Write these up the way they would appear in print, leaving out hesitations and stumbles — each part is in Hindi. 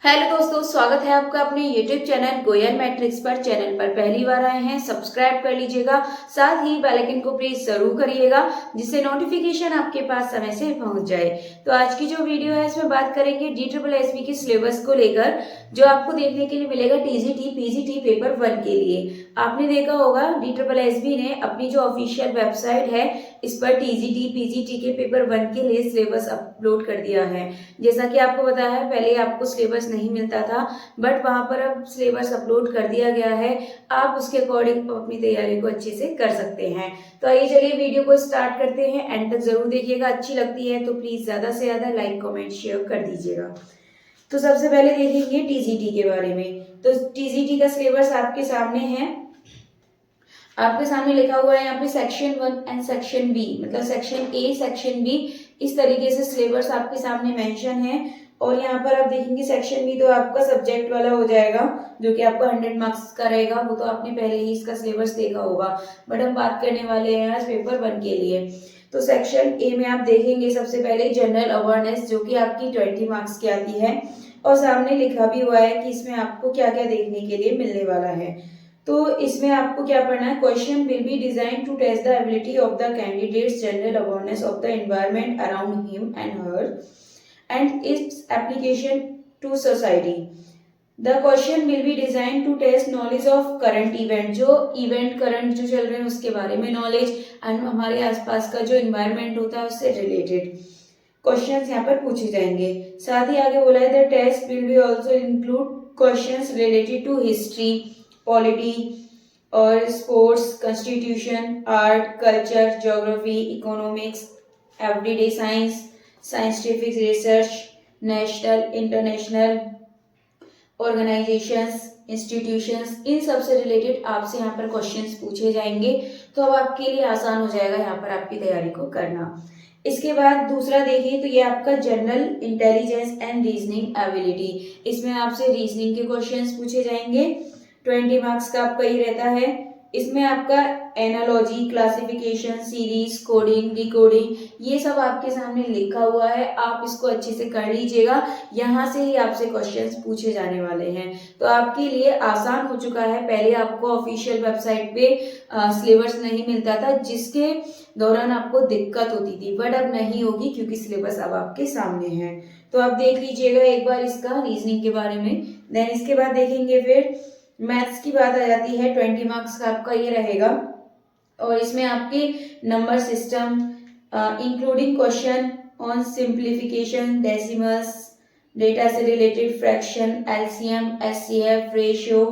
हेलो दोस्तों, स्वागत है आपका अपने YouTube चैनल गोयल मैट्रिक्स पर। चैनल पर पहली बार आए हैं, सब्सक्राइब कर लीजिएगा। साथ ही बेल आइकन को प्रेस जरूर करिएगा, जिससे नोटिफिकेशन आपके पास समय से पहुंच जाए। तो आज की जो वीडियो है इसमें बात करेंगे DSSB की सिलेबस को लेकर, जो आपको देखने के लिए मिलेगा TGT PGT पेपर 1 के लिए। आपने देखा होगा DSSB ने अपनी जो ऑफिशियल वेबसाइट है इस पर TGT PGT के पेपर 1 के लिए सिलेबस अपलोड कर दिया है। जैसा कि आपको पता है, पहले आपको सिलेबस नहीं मिलता था, बट वहां पर अब सिलेबस अपलोड कर दिया गया है। आप उसके अकॉर्डिंग अपनी तैयारी को अच्छे से कर सकते हैं। तो आइए चलिए वीडियो को स्टार्ट करते हैं। एंड तक जरूर देखिएगा, अच्छी लगती है तो प्लीज ज्यादा से ज्यादा लाइक कमेंट शेयर कर दीजिएगा। तो सबसे पहले देखेंगे TGT के बारे में। तो TGT का सिलेबस आपके सामने है, आपके सामने लिखा हुआ है यहाँ पे सेक्शन 1 एंड सेक्शन बी, मतलब सेक्शन ए सेक्शन बी, इस तरीके से सिलेबस आपके सामने मेंशन है। और यहाँ पर आप देखेंगे सेक्शन बी तो आपका सब्जेक्ट वाला हो जाएगा, जो कि आपका 100 मार्क्स का रहेगा। वो तो आपने पहले ही इसका सिलेबस देखा होगा, बट हम बात करने वाले हैं आज पेपर 1 के लिए। तो सेक्शन ए में आप देखेंगे सबसे पहले जनरल अवेयरनेस, जो कि आपकी 20 मार्क्स की आती है। और सामने लिखा भी हुआ है कि इसमें आपको क्या क्या देखने के लिए मिलने वाला है। तो इसमें आपको क्या पढ़ना है, question will be design to test the ability of the candidates general awareness of the environment around him and her and its application to society. The question will be design to test knowledge of current event, जो इवेंट करंट जो चल रहे हैं उसके बारे में नॉलेज, एंड हमारे आसपास का जो इन्वायरमेंट होता है उससे रिलेटेड क्वेश्चंस यहाँ पर पूछे जाएंगे। साथ ही आगे बोला है the test will be also include questions related to history, polity और sports, constitution, art, culture, geography, economics, everyday science, scientific research, national international organisations, institutions, इन सब से रिलेटेड आपसे यहाँ पर क्वेश्चंस पूछे जाएंगे। तो अब आपके लिए आसान हो जाएगा यहाँ पर आपकी तैयारी को करना। इसके बाद दूसरा देखिए तो ये आपका general intelligence and reasoning ability. इसमें आपसे रीजनिंग के क्वेश्चंस पूछे जाएंगे, 20 मार्क्स का आपका ये रहता है। इसमें आपका analogy, classification, series, coding, decoding, ये सब आपके सामने लिखा हुआ है। आप इसको अच्छे से कर लीजिएगा, यहाँ से ही आपसे क्वेश्चंस पूछे जाने वाले हैं। तो आपके लिए आसान हो चुका है। पहले आपको ऑफिशियल वेबसाइट पे सिलेबस नहीं मिलता था, जिसके दौरान आपको दिक्कत होती थी, बट अब नहीं होगी क्योंकि सिलेबस अब आपके सामने है। तो आप देख लीजिएगा एक बार इसका रीजनिंग के बारे में। देन इसके बाद देखेंगे फिर मैथ्स की बात आ जाती है। 20 मार्क्स का आपका ये रहेगा, और इसमें आपके number system including question on simplification, decimals, data से related, fraction, LCM, HCF, ratio,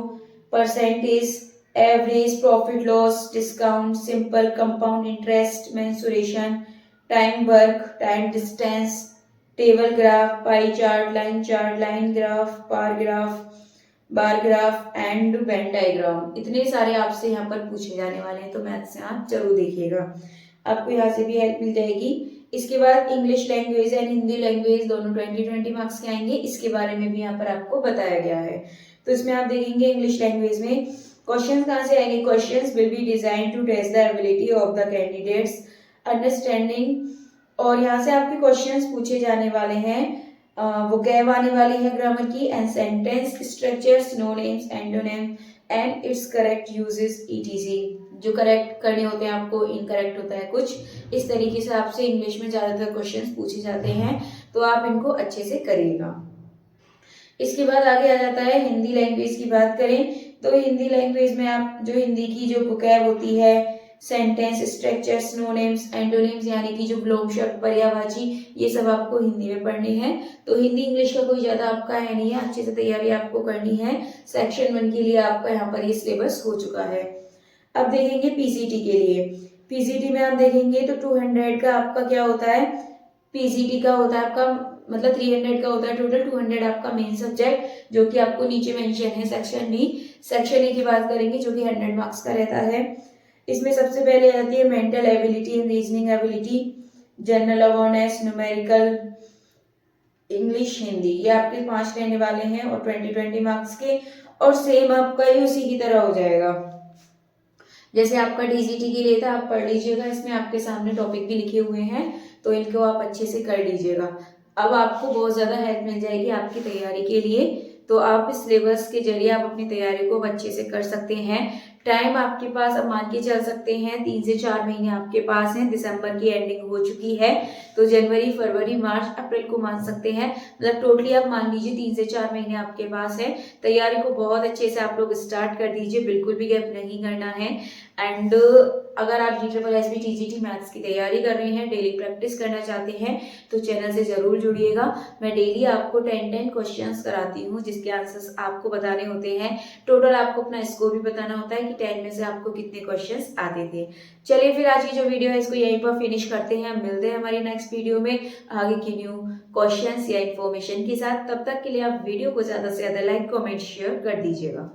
percentage, average, profit loss, discount, simple compound interest, mensuration, time work, time distance, table graph, pie chart, line graph, bar graph and Venn diagram, इतने सारे आपसे यहाँ पर पूछे जाने वाले हैं। तो मैथ से आप जरूर देखिएगा, आपको यहाँ से भी हेल्प मिल जाएगी। इसके बाद English language and Hindi language दोनों 20 मार्क्स के आएंगे। इसके बारे में भी यहाँ पर आपको बताया गया है। तो इसमें आप देखेंगे इंग्लिश लैंग्वेज में क्वेश्चन कहाँ से आएंगे, question will be design to test the ability of the candidates understanding, और यहाँ से आपके क्वेश्चंस पूछे जाने वाले हैं। वो गैब आने वाली है ग्रामर की, and sentence structure, synonyms, antonym and it's correct uses etc, जो करेक्ट करने होते हैं आपको, इनकरेक्ट होता है कुछ, इस तरीके से आपसे इंग्लिश में ज्यादातर क्वेश्चंस पूछे जाते हैं। तो आप इनको अच्छे से करिएगा। इसके बाद आगे आ जाता है हिंदी लैंग्वेज की बात करें तो हिंदी लैंग्वेज में आप जो हिंदी की जो वोकैब होती है, सेंटेंस स्ट्रक्चर, सिनोनिम्स, एंटोनिम्स, यानी कि जो विलोम शब्द, पर्यायवाची, ये सब आपको हिंदी में पढ़नी है। तो हिंदी इंग्लिश का कोई ज्यादा आपका है नहीं है, अच्छे से तैयारी आपको करनी है। सेक्शन 1 के लिए आपका यहाँ पर ये सिलेबस हो चुका है। अब देखेंगे पीसीटी के लिए। पीसीटी में आप देखेंगे तो 200 का आपका क्या होता है, पीसीटी का होता है आपका, मतलब 300 का होता है टोटल, 200 आपका मेन सब्जेक्ट, जो कि आपको नीचे मेंशन है सेक्शन बी। सेक्शन ए की बात करेंगे जो कि 100 मार्क्स का रहता है। इसमें सबसे पहले आ जाती है mental ability and reasoning ability, general awareness, numerical, English, Hindi, ये आपके 5 रहने वाले हैं और 20 मार्क्स के। और सेम आपका ही उसी की तरह हो जाएगा जैसे आपका डीजीटी के लिए था, आप पढ़ लीजिएगा। इसमें आपके सामने टॉपिक भी लिखे हुए हैं, तो इनको आप अच्छे से कर लीजिएगा। अब आपको बहुत ज़्यादा हेल्प मिल जाएगी आपकी तैयारी के लिए। तो आप इस सिलेबस के जरिए आप अपनी तैयारी को अच्छे से कर सकते हैं। टाइम आपके पास अब मान के चल सकते हैं 3 से 4 महीने आपके पास हैं। दिसंबर की एंडिंग हो चुकी है, तो जनवरी, फरवरी, मार्च, अप्रैल को मान सकते हैं। मतलब टोटली आप मान लीजिए 3 से 4 महीने आपके पास है। तैयारी को बहुत अच्छे से आप लोग स्टार्ट कर दीजिए, बिल्कुल भी गैप नहीं करना है। एंड अगर आप GSSB TGT मैथ्स की तैयारी कर रहे हैं, डेली प्रैक्टिस करना चाहते हैं, तो चैनल से जरूर जुड़िएगा। मैं डेली आपको 10 क्वेश्चंस कराती हूँ जिसके आंसर्स आपको बताने होते हैं। टोटल आपको अपना स्कोर भी बताना होता है कि 10 में से आपको कितने क्वेश्चंस आते थे। चलिए फिर आज की जो वीडियो है इसको यहीं पर फिनिश करते हैं। मिलते हैं हमारी नेक्स्ट वीडियो में आगे की न्यू क्वेश्चंस या इन्फॉर्मेशन के साथ। तब तक के लिए आप वीडियो को ज्यादा से ज्यादा लाइक, कमेंट, शेयर कर दीजिएगा।